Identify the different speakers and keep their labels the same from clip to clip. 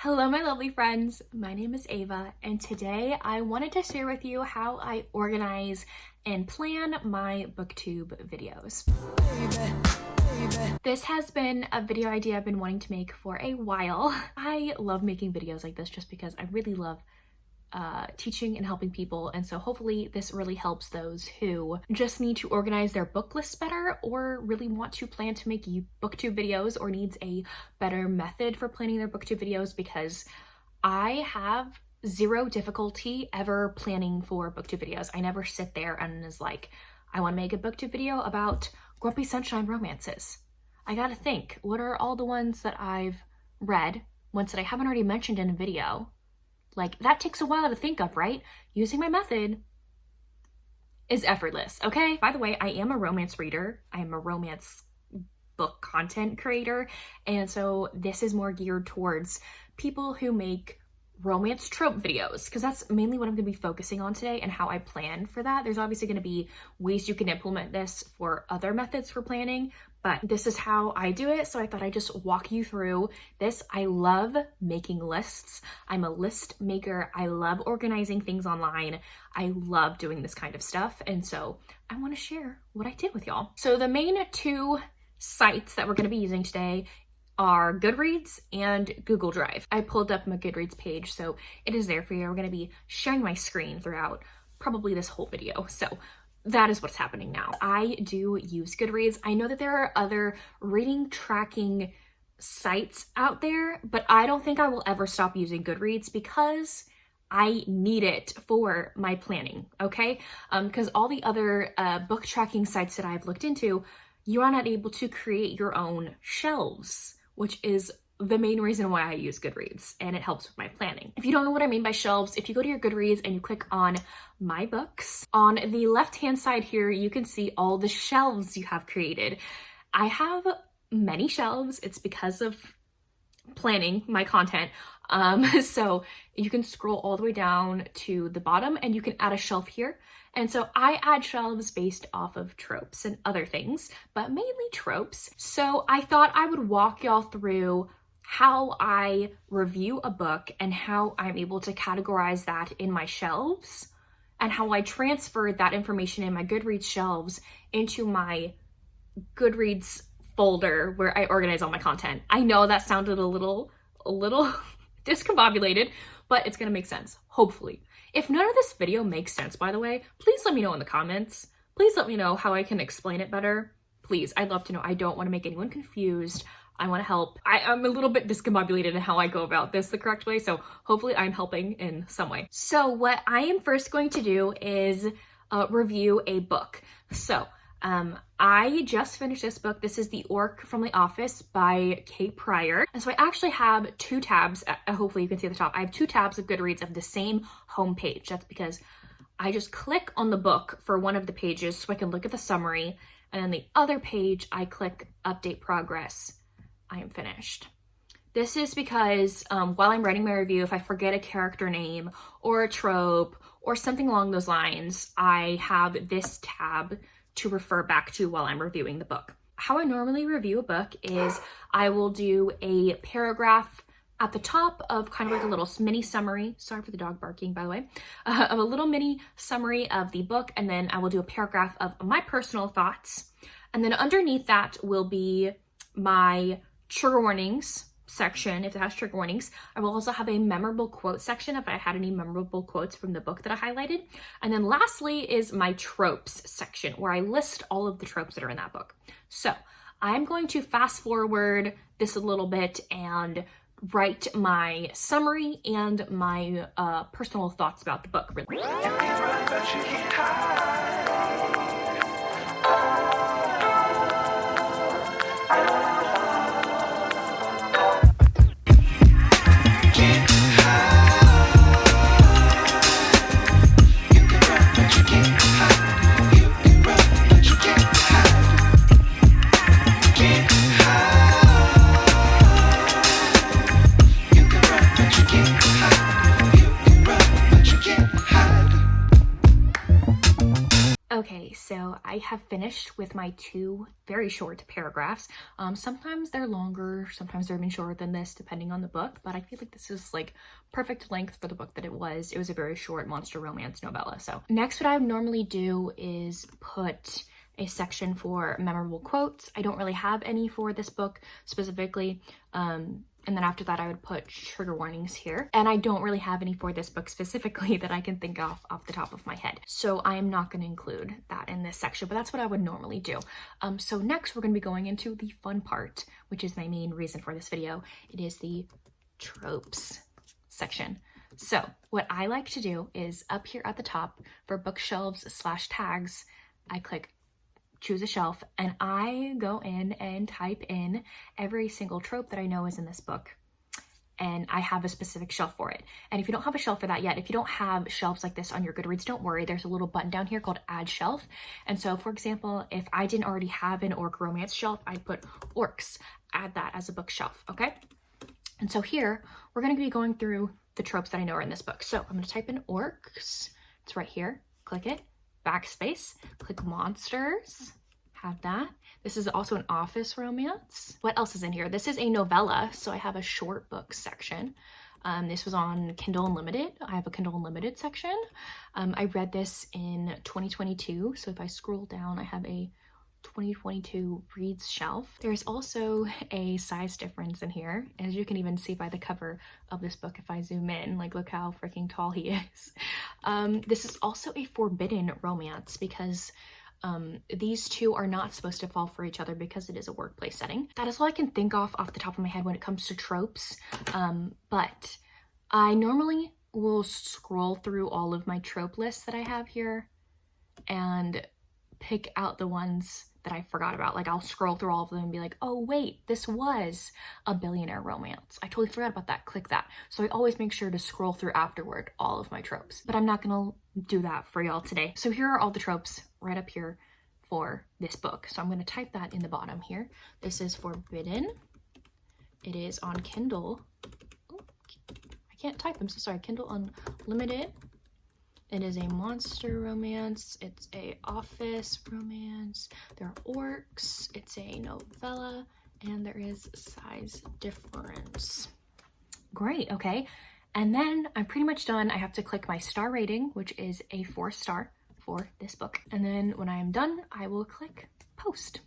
Speaker 1: Hello my lovely friends, my name is Ava and today I wanted to share with you how I organize and plan my booktube videos. This has been a video idea I've been wanting to make for a while. I love making videos like this just because I really love teaching and helping people, and so hopefully this really helps those who just need to organize their book lists better or really want to plan to make booktube videos or needs a better method for planning their booktube videos, because I have zero difficulty ever planning for booktube videos. I never sit there and is like, I want to make a booktube video about Grumpy Sunshine romances. I gotta think, what are all the ones that I've read, ones that I haven't already mentioned in a video? Like, that takes a while to think of, right? Using my method is effortless, okay? By the way, I am a romance reader. I am a romance book content creator. And so this is more geared towards people who make romance trope videos, because that's mainly what I'm gonna be focusing on today and how I plan for that. There's obviously gonna be ways you can implement this for other methods for planning, but this is how I do it. So I thought I'd just walk you through this. I love making lists. I'm a list maker. I love organizing things online. I love doing this kind of stuff. And so I wanna share what I did with y'all. So the main two sites that we're gonna be using today are Goodreads and Google Drive. I pulled up my Goodreads page, so it is there for you. We're gonna be sharing my screen throughout probably this whole video. So that is what's happening now. I do use Goodreads. I know that there are other reading tracking sites out there, but I don't think I will ever stop using Goodreads because I need it for my planning, okay? Because all the other book tracking sites that I've looked into, you are not able to create your own shelves, which is the main reason why I use Goodreads, and it helps with my planning. If you don't know what I mean by shelves, if you go to your Goodreads and you click on My Books, on the left-hand side here, you can see all the shelves you have created. I have many shelves. It's because of planning my content. So you can scroll all the way down to the bottom and you can add a shelf here. And so I add shelves based off of tropes and other things, but mainly tropes. So I thought I would walk y'all through how I review a book and how I'm able to categorize that in my shelves, and how I transfer that information in my Goodreads shelves into my Goodreads folder where I organize all my content. I know that sounded a little discombobulated, but it's gonna make sense, hopefully. If none of this video makes sense, by the way, please let me know in the comments. Please let me know how I can explain it better. Please, I'd love to know. I don't want to make anyone confused. I want to help. I'm a little bit discombobulated in how I go about this the correct way, so hopefully I'm helping in some way. So what I am first going to do is review a book. So I just finished this book. This is The Orc from the Office by Kate Pryor. And so I actually have two tabs. Hopefully you can see at the top. I have two tabs of Goodreads of the same homepage. That's because I just click on the book for one of the pages so I can look at the summary. And then the other page, I click Update Progress. I am finished. This is because while I'm writing my review, if I forget a character name or a trope or something along those lines, I have this tab to refer back to while I'm reviewing the book. How I normally review a book is I will do a paragraph at the top of kind of like a little mini summary. Sorry for the dog barking, by the way. Of a little mini summary of the book, and then I will do a paragraph of my personal thoughts. And then underneath that will be my trigger warnings section, if it has trigger warnings. I will also have a memorable quote section if I had any memorable quotes from the book that I highlighted. And then lastly is my tropes section, where I list all of the tropes that are in that book. So I'm going to fast forward this a little bit and write my summary and my personal thoughts about the book. so I have finished with my 2 very short paragraphs. Sometimes they're longer, sometimes they're even shorter than this, depending on the book, but I feel like this is like perfect length for the book that it was. It was a very short monster romance novella. So next, what I would normally do is put a section for memorable quotes. I don't really have any for this book specifically. And then after that, I would put trigger warnings here. And I don't really have any for this book specifically that I can think of off the top of my head. So I am not going to include that in this section, but that's what I would normally do. So next, we're going to be going into the fun part, which is my main reason for this video. It is the tropes section. So what I like to do is up here at the top for bookshelves/tags, I click choose a shelf, and I go in and type in every single trope that I know is in this book, and I have a specific shelf for it. And if you don't have a shelf for that yet, if you don't have shelves like this on your Goodreads, don't worry, there's a little button down here called add shelf. And so for example, if I didn't already have an orc romance shelf, I'd put orcs, add that as a bookshelf, okay? And so here, we're gonna be going through the tropes that I know are in this book. So I'm gonna type in orcs, it's right here, click it, backspace, click monsters, have that. This is also an office romance. What else is in here? This is a novella, so I have a short book section. This was on Kindle Unlimited. I have a Kindle Unlimited section. I read this in 2022, so if I scroll down, I have a 2022 reads shelf. There's also a size difference in here, as you can even see by the cover of this book if I zoom in. Like, look how freaking tall he is. This is also a forbidden romance because these two are not supposed to fall for each other because it is a workplace setting. That is all I can think of the top of my head when it comes to tropes. But I normally will scroll through all of my trope lists that I have here and pick out the ones that I forgot about. Like, I'll scroll through all of them and be like, oh wait, this was a billionaire romance. I totally forgot about that, click that. So I always make sure to scroll through afterward all of my tropes, but I'm not gonna do that for y'all today. So here are all the tropes right up here for this book. So I'm gonna type that in the bottom here. This is forbidden. It is on Kindle. Oh, I can't type, I'm so sorry. Kindle Unlimited. It is a monster romance, it's a office romance, there are orcs, it's a novella, and there is size difference. Great, okay. And then I'm pretty much done. I have to click my star rating, which is a 4-star for this book. And then when I am done, I will click post.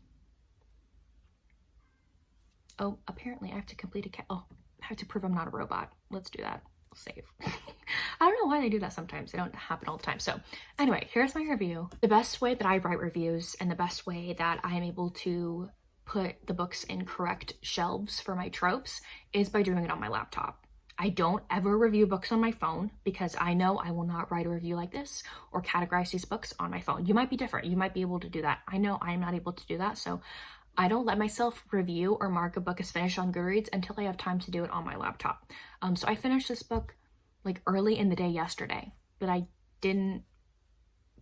Speaker 1: Oh, apparently I have to complete I have to prove I'm not a robot. Let's do that. Save. I don't know why they do that sometimes. They don't happen all the time. So anyway, here's my review. The best way that I write reviews and the best way that I am able to put the books in correct shelves for my tropes is by doing it on my laptop. I don't ever review books on my phone because I know I will not write a review like this or categorize these books on my phone. You might be different. You might be able to do that. I know I'm not able to do that. So I don't let myself review or mark a book as finished on Goodreads until I have time to do it on my laptop. So I finished this book like early in the day yesterday, but I didn't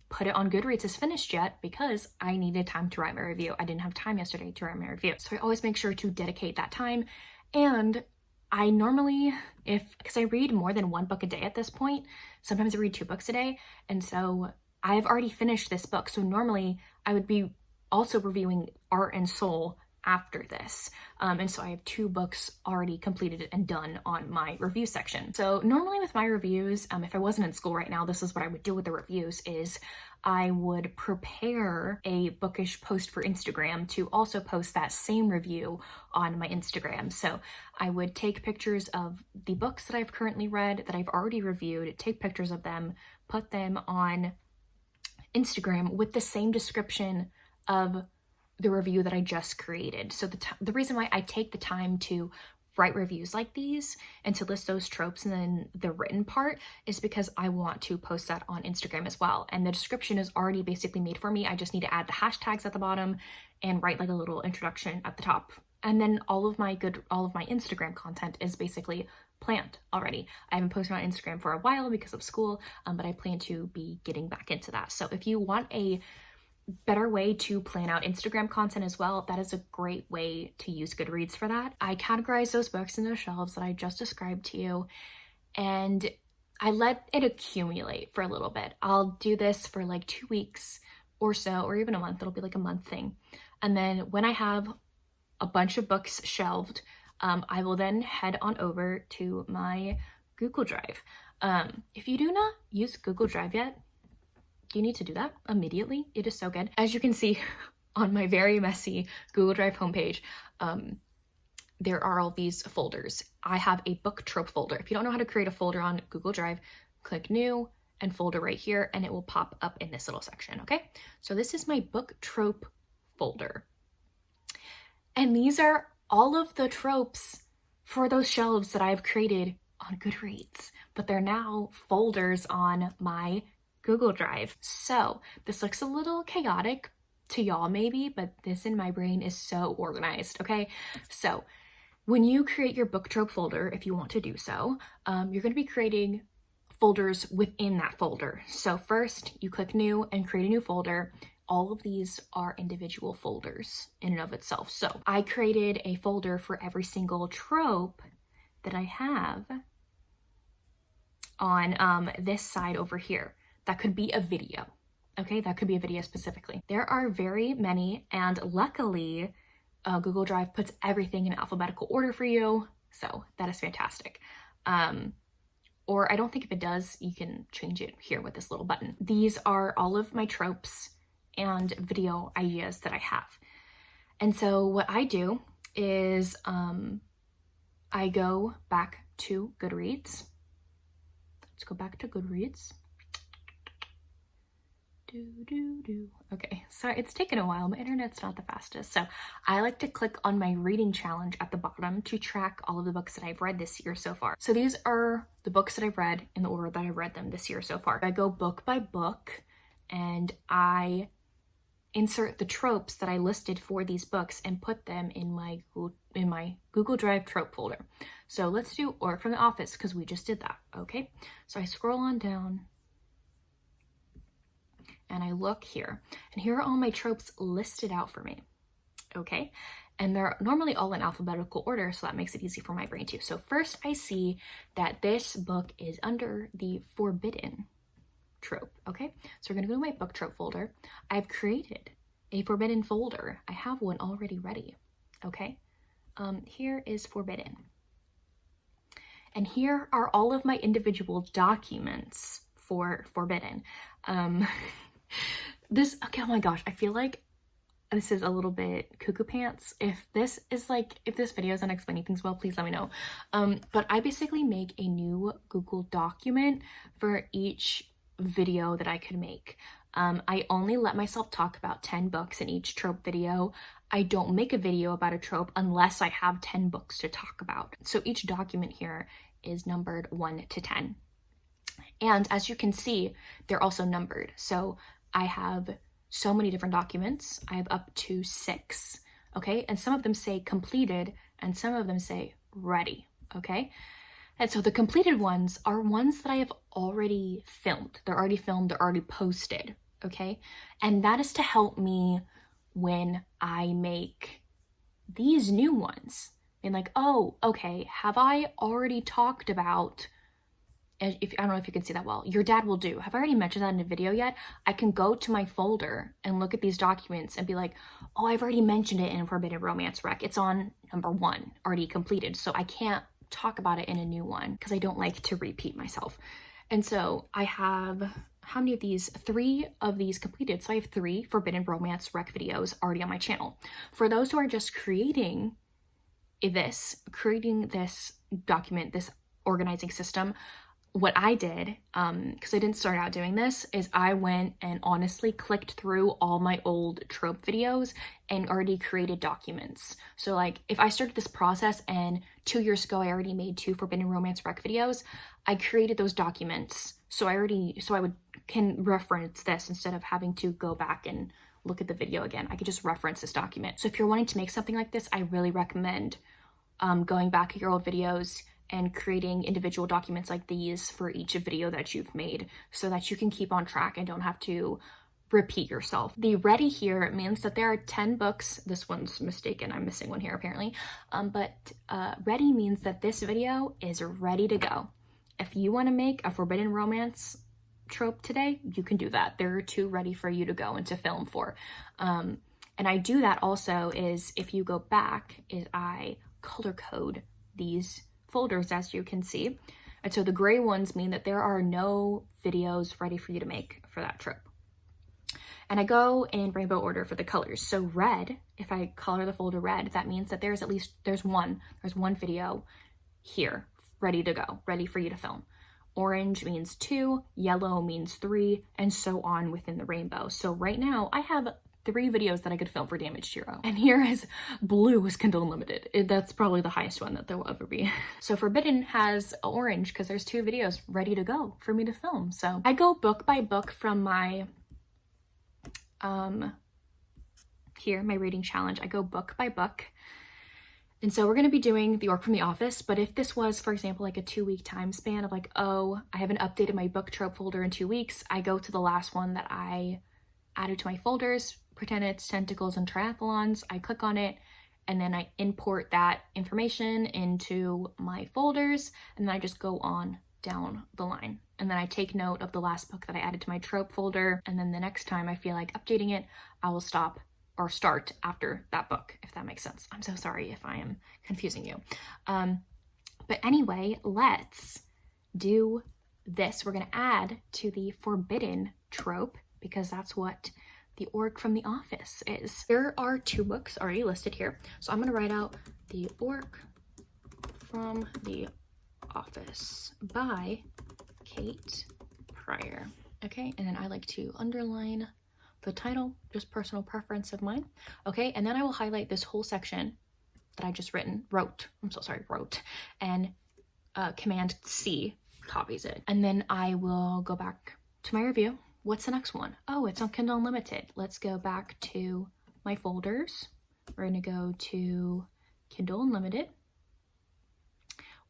Speaker 1: put it on Goodreads as finished yet because I needed time to write my review. I didn't have time yesterday to write my review. So I always make sure to dedicate that time. And I normally, because I read more than 1 book a day at this point, sometimes I read 2 books a day. And so I've already finished this book. So normally I would be also reviewing Art and Soul after this. And so I have 2 books already completed and done on my review section. So normally with my reviews, if I wasn't in school right now, this is what I would do with the reviews is I would prepare a bookish post for Instagram to also post that same review on my Instagram. So I would take pictures of the books that I've currently read, that I've already reviewed, take pictures of them, put them on Instagram with the same description of the review that I just created. So the reason why I take the time to write reviews like these and to list those tropes and then the written part is because I want to post that on Instagram as well. And the description is already basically made for me. I just need to add the hashtags at the bottom and write like a little introduction at the top. And then all of my Instagram content is basically planned already. I haven't posted on Instagram for a while because of school, but I plan to be getting back into that. So if you want a better way to plan out Instagram content as well, that is a great way to use Goodreads for that. I categorize those books in those shelves that I just described to you, and I let it accumulate for a little bit. I'll do this for like 2 weeks, or so, or even a month. It'll be like a month thing. And then when I have a bunch of books shelved, I will then head on over to my Google Drive. If you do not use Google Drive yet, you need to do that immediately. It is so good. As you can see on my very messy Google Drive homepage, there are all these folders. I have a book trope folder. If you don't know how to create a folder on Google Drive, click new and folder right here, and it will pop up in this little section, okay? So this is my book trope folder. And these are all of the tropes for those shelves that I've created on Goodreads, but they're now folders on my Google Drive. So this looks a little chaotic to y'all maybe, but this in my brain is so organized, okay? So when you create your book trope folder, if you want to do so, you're gonna be creating folders within that folder. So first you click new and create a new folder. All of these are individual folders in and of itself. So I created a folder for every single trope that I have on this side over here. That could be a video, okay? That could be a video specifically. There are very many, and luckily, Google Drive puts everything in alphabetical order for you, so that is fantastic. Or I don't think if it does, you can change it here with this little button. These are all of my tropes and video ideas that I have. And so what I do is I go back to Goodreads. Let's go back to Goodreads. Okay, sorry, it's taken a while. My internet's not the fastest. So I like to click on my reading challenge at the bottom to track all of the books that I've read this year so far. So these are the books that I've read in the order that I've read them this year so far. I go book by book and I insert the tropes that I listed for these books and put them in my Google Drive trope folder. So let's do Org from the Office because we just did that, okay? So I scroll on down and I look here, and here are all my tropes listed out for me, okay? And they're normally all in alphabetical order, so that makes it easy for my brain too. So first I see that this book is under the forbidden trope, okay? So we're gonna go to my book trope folder. I've created a forbidden folder. I have one already ready, okay? Here is forbidden. And here are all of my individual documents for forbidden. Okay, oh my gosh, I feel like this is a little bit cuckoo pants. If this video is not explaining things well, please let me know. But I basically make a new Google document for each video that I could make. I only let myself talk about 10 books in each trope video. I don't make a video about a trope unless I have 10 books to talk about. So each document here is numbered 1 to 10. And as you can see, they're also numbered. So I have so many different documents. I have up to 6, okay? And some of them say completed and some of them say ready, okay? And so the completed ones are ones that I have already filmed. They're already filmed, they're already posted, okay? And that is to help me when I make these new ones. And like, oh, okay, have I already talked about, I don't know if you can see that well, your dad will do. Have I already mentioned that in a video yet? I can go to my folder and look at these documents and be like, oh, I've already mentioned it in Forbidden Romance Rec. It's on number 1, already completed. So I can't talk about it in a new one because I don't like to repeat myself. And so I have, how many of these? 3 of these completed. So I have 3 Forbidden Romance Rec videos already on my channel. For those who are just creating this document, this organizing system, what I did, because I didn't start out doing this, is I went and honestly clicked through all my old trope videos and already created documents. So like if I started this process and 2 years ago I already made 2 Forbidden Romance Rec videos, I created those documents. So I can reference this instead of having to go back and look at the video again. I could just reference this document. So if you're wanting to make something like this, I really recommend going back at your old videos and creating individual documents like these for each video that you've made so that you can keep on track and don't have to repeat yourself. The ready here means that there are 10 books. This one's mistaken. I'm missing one here apparently. But ready means that this video is ready to go. If you want to make a Forbidden Romance trope today, you can do that. There are 2 ready for you to go into film for. And I do that also is if you go back, is I color code these folders, as you can see. And so the gray ones mean that there are no videos ready for you to make for that trope. And I go in rainbow order for the colors. So red, if I color the folder red, that means that there's one video here ready to go, ready for you to film. Orange means 2, yellow means 3, and so on within the rainbow. So right now I have 3 videos that I could film for Damaged Hero. And here is blue is Kindle Unlimited. That's probably the highest one that there will ever be. So Forbidden has orange because there's 2 videos ready to go for me to film. So I go book by book from my, here, my reading challenge. I go book by book. And so we're going to be doing The Orc from the Office, but if this was, for example, like a 2-week time span of like, oh, I haven't updated my book trope folder in 2 weeks, I go to the last one that I added to my folders, pretend it's tentacles and triathlons, I click on it, and then I import that information into my folders, and then I just go on down the line. And then I take note of the last book that I added to my trope folder, and then the next time I feel like updating it, I will stop or start after that book, if that makes sense. I'm so sorry if I am confusing you. But anyway, let's do this. We're gonna add to the Forbidden trope because that's what The Orc from the Office is. There are 2 books already listed here. So I'm gonna write out The Orc from the Office by Kate Pryor. Okay, and then I like to underline the title, just personal preference of mine. Okay, and then I will highlight this whole section that I just wrote, and Command C copies it. And then I will go back to my review. What's the next one? Oh, it's on Kindle Unlimited. Let's go back to my folders. We're gonna go to Kindle Unlimited.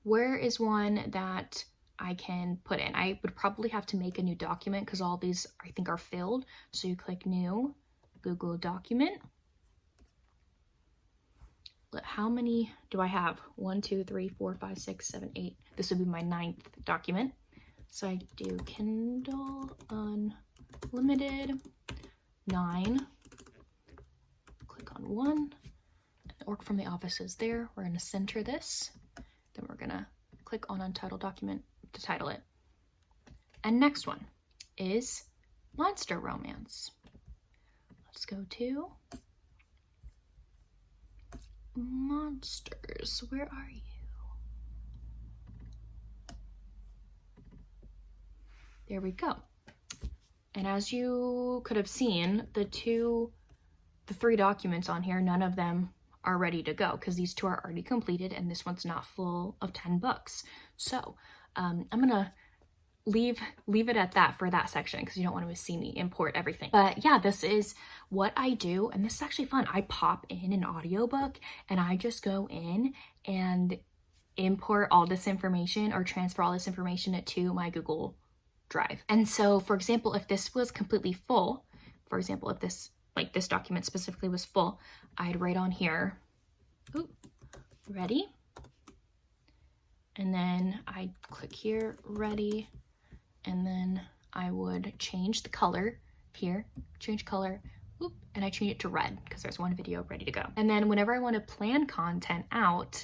Speaker 1: Where is one that I can put in? I would probably have to make a new document because all these I think are filled. So you click New, Google Document. How many do I have? 1, 2, 3, 4, 5, 6, 7, 8. This would be my 9th document. So I do Kindle Unlimited 9. Click on 1. The Orc from the Office is there. We're gonna center this. Then we're gonna click on Untitled Document to title it. And next one is Monster Romance. Let's go to Monsters. Where are you? There we go. And as you could have seen, the 3 documents on here, none of them are ready to go because these 2 are already completed and this one's not full of 10 books. So I'm gonna leave it at that for that section because you don't want to see me import everything. But yeah, this is what I do, and this is actually fun. I pop in an audiobook and I just go in and import all this information or transfer all this information to my Google Drive. And so, for example, if this was completely full, for example, if this, like this document specifically was full, I'd write on here, ooh, ready. And then I'd click here, ready. And then I would change the color here, change color, whoop, and I change it to red because there's one video ready to go. And then whenever I want to plan content out,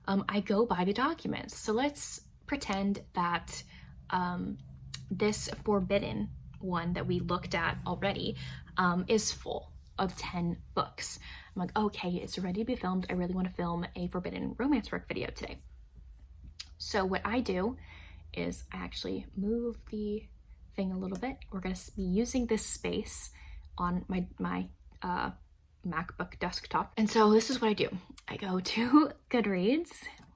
Speaker 1: I go by the documents. So let's pretend that this Forbidden one that we looked at already is full of 10 books. I'm like, okay, it's ready to be filmed. I really want to film a Forbidden romance work video today. So what I do is I actually move the thing a little bit. We're going to be using this space on my MacBook desktop. And so this is what I do. I go to Goodreads,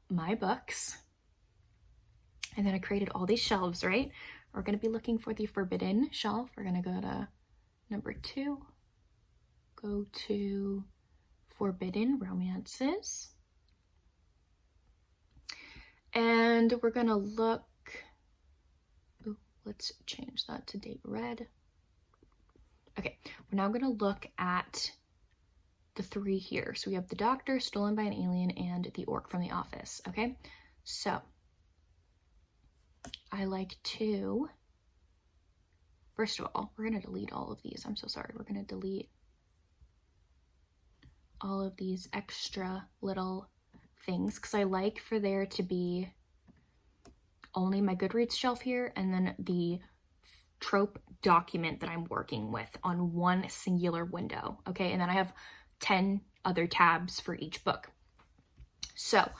Speaker 1: my books, and then I created all these shelves, right? We're going to be looking for the Forbidden shelf. We're going to go to number 2, go to Forbidden Romances. And we're gonna look, ooh, let's change that to date red. Okay, we're now gonna look at the 3 here. So we have The Doctor, Stolen by an Alien, and The Orc from the Office, okay? So I like to first of all, we're gonna delete all of these. I'm so sorry. We're gonna delete all of these extra little things because I like for there to be only my Goodreads shelf here and then the trope document that I'm working with on one singular window, okay? And then I have 10 other tabs for each book. So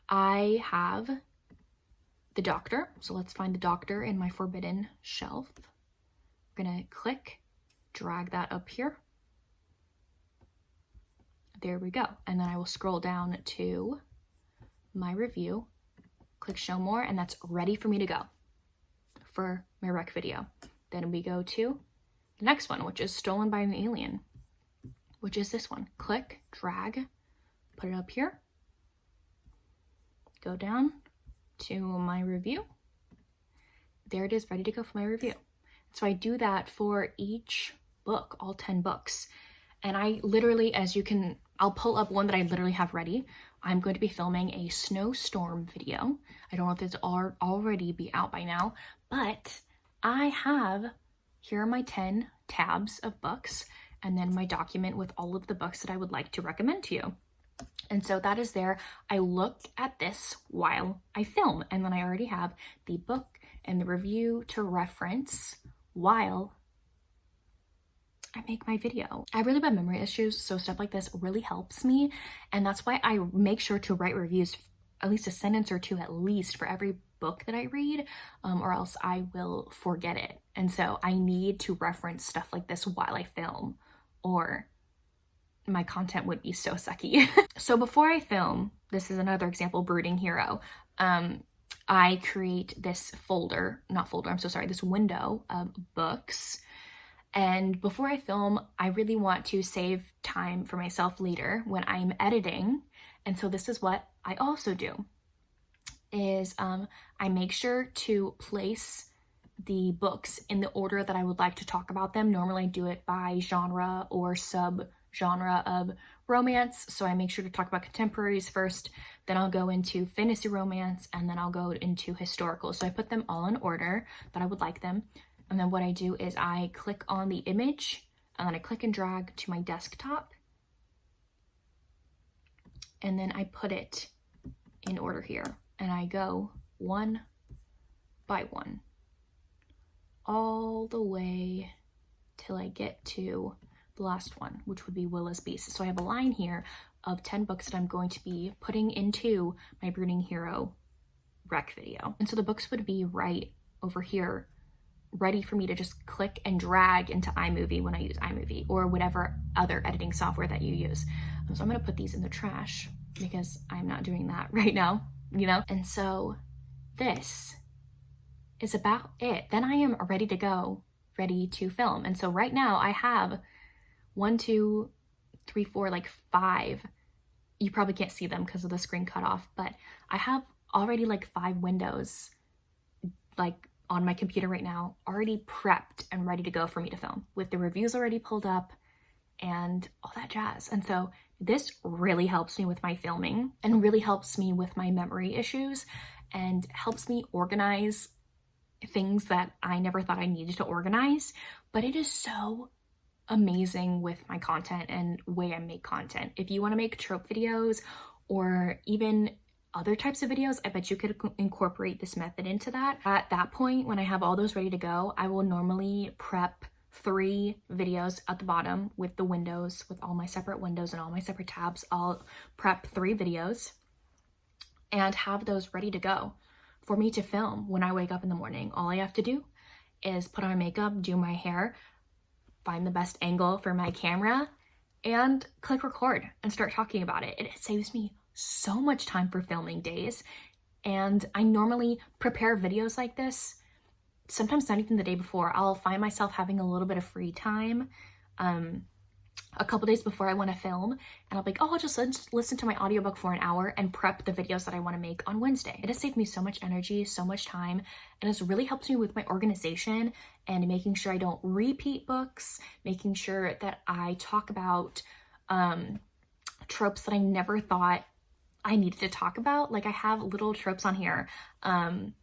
Speaker 1: I have the Doctor. So let's find the Doctor in my Forbidden shelf. We're gonna click, drag that up here. There we go. And then I will scroll down to my review, click show more, and that's ready for me to go for my rec video. Then we go to the next one, which is Stolen by an Alien, which is this one. Click, drag, put it up here, go down to my review. There it is, ready to go for my review. So I do that for each book, all 10 books. And I literally, as you can, I'll pull up one that I literally have ready. I'm going to be filming a snowstorm video. I don't know if it's already be out by now, but I have, here are my 10 tabs of books and then my document with all of the books that I would like to recommend to you. And so that is there. I look at this while I film, and then I already have the book and the review to reference while I make my video. I have really bad memory issues, so stuff like this really helps me, and that's why I make sure to write reviews, at least a sentence or two at least for every book that I read, or else I will forget it. And so I need to reference stuff like this while I film, or my content would be so sucky. So before I film, this is another example, Brooding Hero. I create this this window of books. And before I film, I really want to save time for myself later when I'm editing. And so this is what I also do, is I make sure to place the books in the order that I would like to talk about them. Normally I do it by genre or sub-genre of romance. So I make sure to talk about contemporaries first, then I'll go into fantasy romance, and then I'll go into historical. So I put them all in order that I would like them. And then what I do is I click on the image and then I click and drag to my desktop. And then I put it in order here. And I go one by one, all the way till I get to the last one, which would be Willa's Beast. So I have a line here of 10 books that I'm going to be putting into my Brooding Hero rec video. And so the books would be right over here, ready for me to just click and drag into iMovie when I use iMovie or whatever other editing software that you use. So I'm gonna put these in the trash because I'm not doing that right now, you know? And so this is about it. Then I am ready to go, ready to film. And so right now I have 1, 2, 3, 4, like 5. You probably can't see them because of the screen cut off, but I have already like 5 windows like on my computer right now, already prepped and ready to go for me to film, with the reviews already pulled up and all that jazz. And so this really helps me with my filming and really helps me with my memory issues and helps me organize things that I never thought I needed to organize. But it is so amazing with my content and way I make content. If you want to make trope videos or even other types of videos, I bet you could incorporate this method into that. At that point, when I have all those ready to go, I will normally prep 3 videos at the bottom with the windows, with all my separate windows and all my separate tabs. I'll prep 3 videos and have those ready to go for me to film when I wake up in the morning. All I have to do is put on makeup, do my hair, find the best angle for my camera, and click record and start talking about it. It saves me so much time for filming days. And I normally prepare videos like this, sometimes not even the day before. I'll find myself having a little bit of free time a couple days before I want to film, and I'll be like, oh, I'll just listen to my audiobook for an hour and prep the videos that I want to make on Wednesday. It has saved me so much energy, so much time, and it's really helped me with my organization and making sure I don't repeat books, making sure that I talk about tropes that I never thought I needed to talk about. Like I have little tropes on here,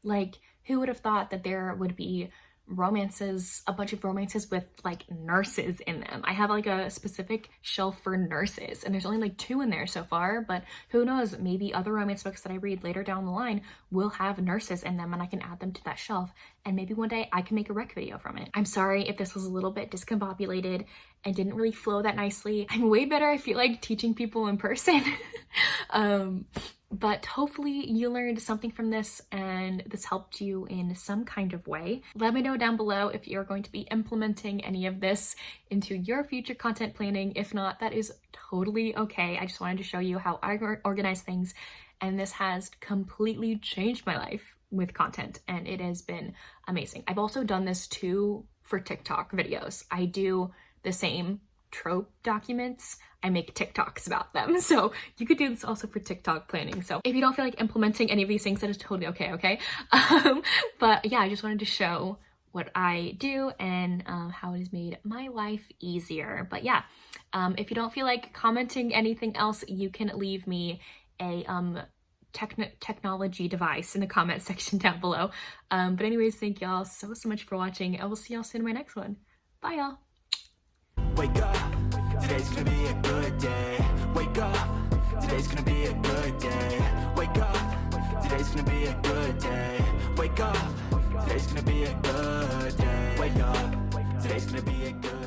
Speaker 1: like who would have thought that there would be romances, a bunch of romances with like nurses in them. I have like a specific shelf for nurses, and there's only like 2 in there so far, but who knows, maybe other romance books that I read later down the line will have nurses in them and I can add them to that shelf, and maybe one day I can make a rec video from it. I'm sorry if this was a little bit discombobulated and didn't really flow that nicely. I'm way better, I feel like, teaching people in person. But hopefully you learned something from this and this helped you in some kind of way. Let me know down below if you're going to be implementing any of this into your future content planning. If not, that is totally okay. I just wanted to show you how I organize things, and this has completely changed my life with content, and it has been amazing. I've also done this too for TikTok videos. I do the same trope documents. I make TikToks about them. So you could do this also for TikTok planning. So if you don't feel like implementing any of these things, that is totally okay. But yeah, I just wanted to show what I do and how it has made my life easier. But yeah, if you don't feel like commenting anything else, you can leave me a technology device in the comment section down below. But anyways, thank y'all so much for watching. I will see y'all soon in my next one. Bye y'all.
Speaker 2: Wake up, today's gonna be a good day. Wake up, today's gonna be a good day. Wake up, today's gonna be a good day. Wake up, today's gonna be a good day. Wake up, today's gonna be a good day.